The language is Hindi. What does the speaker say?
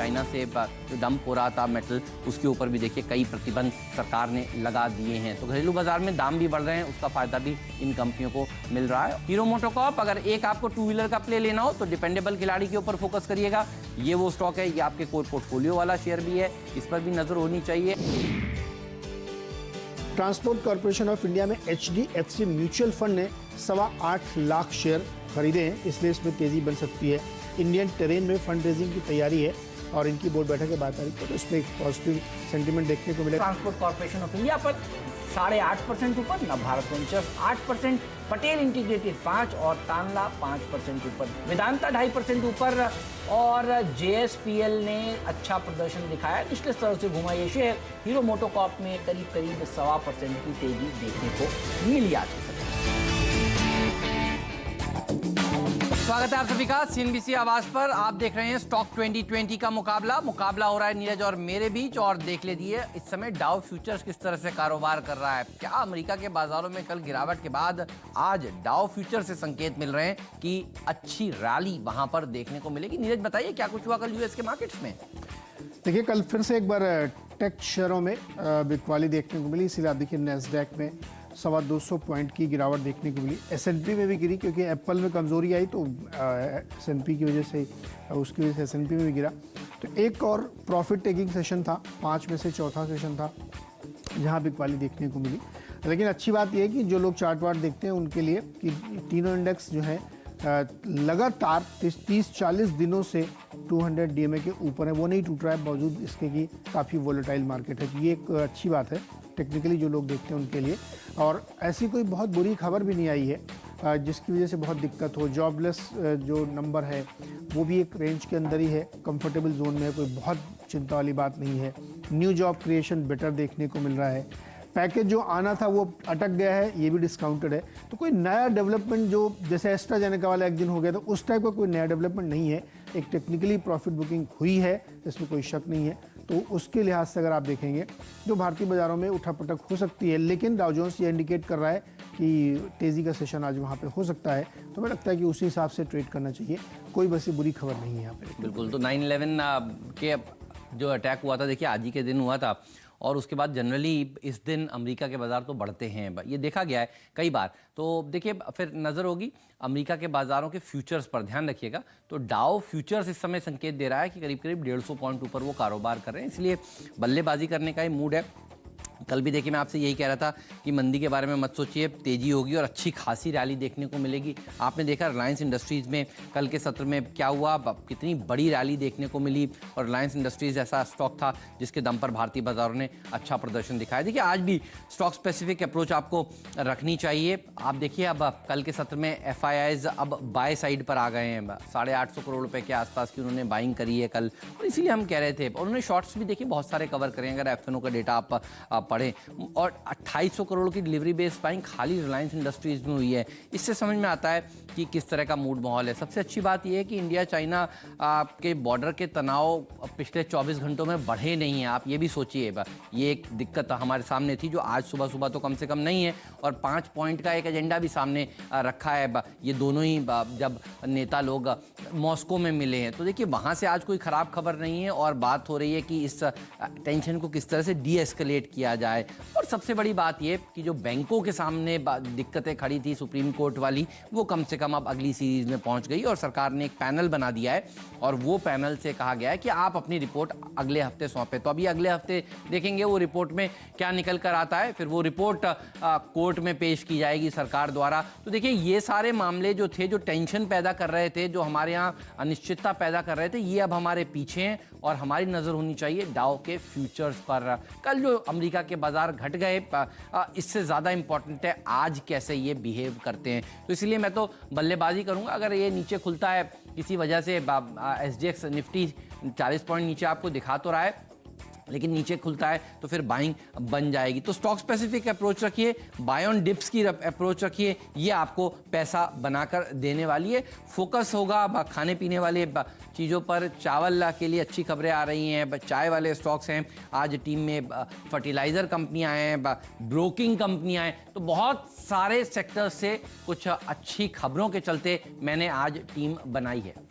चाइना से जो डंप हो रहा था मेटल, उसके ऊपर भी देखिए कई प्रतिबंध सरकार ने लगा दिए हैं। तो घरेलू बाजार में दाम भी बढ़ रहे हैं, उसका फायदा भी इन कंपनियों को मिल रहा है। हीरो मोटोकॉर्प, अगर एक आपको टू व्हीलर का प्ले लेना हो तो डिपेंडेबल खिलाड़ी के ऊपर फोकस करिएगा। ये वो स्टॉक है, ये आपके कोर पोर्टफोलियो वाला शेयर भी है, इस पर भी नजर होनी चाहिए। ट्रांसपोर्ट कॉर्पोरेशन ऑफ इंडिया में HDFC म्यूचुअल फंड ने 8.25 लाख शेयर खरीदे हैं, इसलिए इसमें तेजी बन सकती है। इंडियन टेरेन में फंड रेजिंग की तैयारी है और इनकी बोर्ड बैठक के बाद तो इसमें एक पॉजिटिव सेंटीमेंट देखने को मिलेगा। ट्रांसपोर्ट कॉर्पोरेशन ऑफ इंडिया पर 8.5% ऊपर, नवभारत वेंचर्स 8%, पटेल इंटीग्रेटेड 5% और तानला 5% ऊपर, वेदांता 2.5% ऊपर और JSPL ने अच्छा प्रदर्शन दिखाया, निचले स्तर से घुमा ये शेयर। हीरो मोटोकॉर्प में करीब 1.25% की तेजी देखने को मिली आज के समय। स्वागत है आप सभी का CNBC आवाज पर। आप देख रहे हैं स्टॉक 2020 का मुकाबला हो रहा है नीरज और मेरे बीच। और देख लीजिए इस समय डाउ फ्यूचर्स किस तरह से कारोबार कर रहा है। क्या अमेरिका के बाजारों में कल गिरावट के बाद आज डाउ फ्यूचर से संकेत मिल रहे हैं कि अच्छी रैली वहां पर देखने को मिलेगी। नीरज बताइए क्या कुछ हुआ कल यूएस के मार्केट्स में। देखिए कल फिर से एक बार टेक शेयरों में बिकवाली देखने को मिली, इसीलिए आप देखिए नैस्डैक में 250 पॉइंट की गिरावट देखने को मिली। S&P में भी गिरी क्योंकि एप्पल में कमजोरी आई तो S&P की वजह से उसकी वजह से S&P में भी गिरा। तो एक और प्रॉफिट टेकिंग सेशन था, 5 में से चौथा सेशन था जहां बिकवाली देखने को मिली। लेकिन अच्छी बात यह है कि जो लोग चार्ट वार्ट देखते हैं उनके लिए कि तीनों इंडेक्स जो है लगातार 30-40 दिनों से 200 DMA के ऊपर है, वो नहीं टूट रहा है, बावजूद इसके कि काफ़ी वोलेटाइल मार्केट है। ये एक अच्छी बात है टेक्निकली जो लोग देखते हैं उनके लिए। और ऐसी कोई बहुत बुरी खबर भी नहीं आई है जिसकी वजह से बहुत दिक्कत हो। जॉबलेस जो नंबर है वो भी एक रेंज के अंदर ही है, कंफर्टेबल जोन में है, कोई बहुत चिंता वाली बात नहीं है। न्यू जॉब क्रिएशन बेटर देखने को मिल रहा है। पैकेज जो आना था वो अटक गया है, ये भी डिस्काउंटेड है। तो कोई नया डेवलपमेंट जो जैसे एस्ट्राजेनेका वाला एक दिन हो गया तो उस टाइप का कोई नया डेवलपमेंट नहीं है। एक टेक्निकली प्रॉफिट बुकिंग हुई है, इसमें कोई शक नहीं है। तो उसके लिहाज से अगर आप देखेंगे तो भारतीय बाजारों में उठापटक हो सकती है, लेकिन डाउ जोन्स ये इंडिकेट कर रहा है कि तेज़ी का सेशन आज वहाँ पे हो सकता है। तो मुझे लगता है कि उसी हिसाब से ट्रेड करना चाहिए, कोई वैसी बुरी खबर नहीं है यहाँ पे। बिल्कुल। तो 9/11 के जो अटैक हुआ था, देखिए आज ही के दिन हुआ था और उसके बाद जनरली इस दिन अमेरिका के बाजार तो बढ़ते हैं, ये देखा गया है कई बार। तो देखिए फिर नज़र होगी अमेरिका के बाजारों के फ्यूचर्स पर, ध्यान रखिएगा। तो डाउ फ्यूचर्स इस समय संकेत दे रहा है कि करीब 150 पॉइंट ऊपर वो कारोबार कर रहे हैं, इसलिए बल्लेबाजी करने का ही मूड है। कल भी देखिए मैं आपसे यही कह रहा था कि मंदी के बारे में मत सोचिए, तेजी होगी और अच्छी खासी रैली देखने को मिलेगी। आपने देखा रिलायंस इंडस्ट्रीज़ में कल के सत्र में क्या हुआ, कितनी बड़ी रैली देखने को मिली। और रिलायंस इंडस्ट्रीज़ ऐसा स्टॉक था जिसके दम पर भारतीय बाजारों ने अच्छा प्रदर्शन दिखाया। देखिए आज भी स्टॉक स्पेसिफिक अप्रोच आपको रखनी चाहिए। आप देखिए अब कल के सत्र में FIIs अब बाय साइड पर आ गए हैं, 850 करोड़ रुपये के आसपास की उन्होंने बाइंग करी है कल, और इसीलिए हम कह रहे थे। और उन्होंने शॉर्ट्स भी देखिए बहुत सारे कवर करें, अगर FNO का डेटा आप पढ़ें। और 2800 करोड़ की डिलीवरी बेस्ड बाइंग खाली रिलायंस इंडस्ट्रीज में हुई है। इससे समझ में आता है कि किस तरह का मूड माहौल है। सबसे अच्छी बात यह है कि इंडिया चाइना के बॉर्डर के तनाव पिछले 24 घंटों में बढ़े नहीं हैं। आप ये भी सोचिए, ये एक दिक्कत हमारे सामने थी जो आज सुबह सुबह तो कम से कम नहीं है। और 5 पॉइंट का एक एजेंडा भी सामने रखा है। ये दोनों ही जब नेता लोग मॉस्को में मिले हैं तो देखिए वहाँ से आज कोई ख़राब खबर नहीं है और बात हो रही है कि इस टेंशन को किस तरह से डी एस्केलेट किया जाए। और सबसे बड़ी बात ये कि जो बैंकों के सामने दिक्कतें खड़ी थी सुप्रीम कोर्ट वाली, वो कम से कम अब अगली सीरीज में पहुंच गई और सरकार ने एक पैनल बना दिया है और वो पैनल से कहा गया है कि आप अपनी रिपोर्ट अगले हफ्ते सौंपे। तो अभी अगले हफ्ते देखेंगे वो रिपोर्ट में क्या निकल कर आता है, फिर वो रिपोर्ट कोर्ट में पेश की जाएगी सरकार द्वारा। तो देखिए ये सारे मामले जो थे, जो टेंशन पैदा कर रहे थे, जो हमारे यहाँ अनिश्चितता पैदा कर रहे थे, ये अब हमारे पीछे हैं और हमारी नज़र होनी चाहिए डाउ के फ्यूचर्स पर। कल जो अमेरिका के बाजार घट गए, इससे ज़्यादा इंपॉर्टेंट है आज कैसे ये बिहेव करते हैं। तो इसलिए मैं तो बल्लेबाजी करूंगा। अगर ये नीचे खुलता है किसी वजह से, SGX निफ्टी 40 पॉइंट नीचे आपको दिखा तो रहा है, लेकिन नीचे खुलता है तो फिर बाइंग बन जाएगी। तो स्टॉक स्पेसिफिक अप्रोच रखिए, बाय ऑन डिप्स की अप्रोच रखिए, ये आपको पैसा बनाकर देने वाली है। फोकस होगा खाने पीने वाले चीज़ों पर। चावल के लिए अच्छी खबरें आ रही हैं, चाय वाले स्टॉक्स हैं आज टीम में, फर्टिलाइज़र कंपनियां हैं, ब्रोकिंग कंपनियां हैं। तो बहुत सारे सेक्टर्स से कुछ अच्छी खबरों के चलते मैंने आज टीम बनाई है।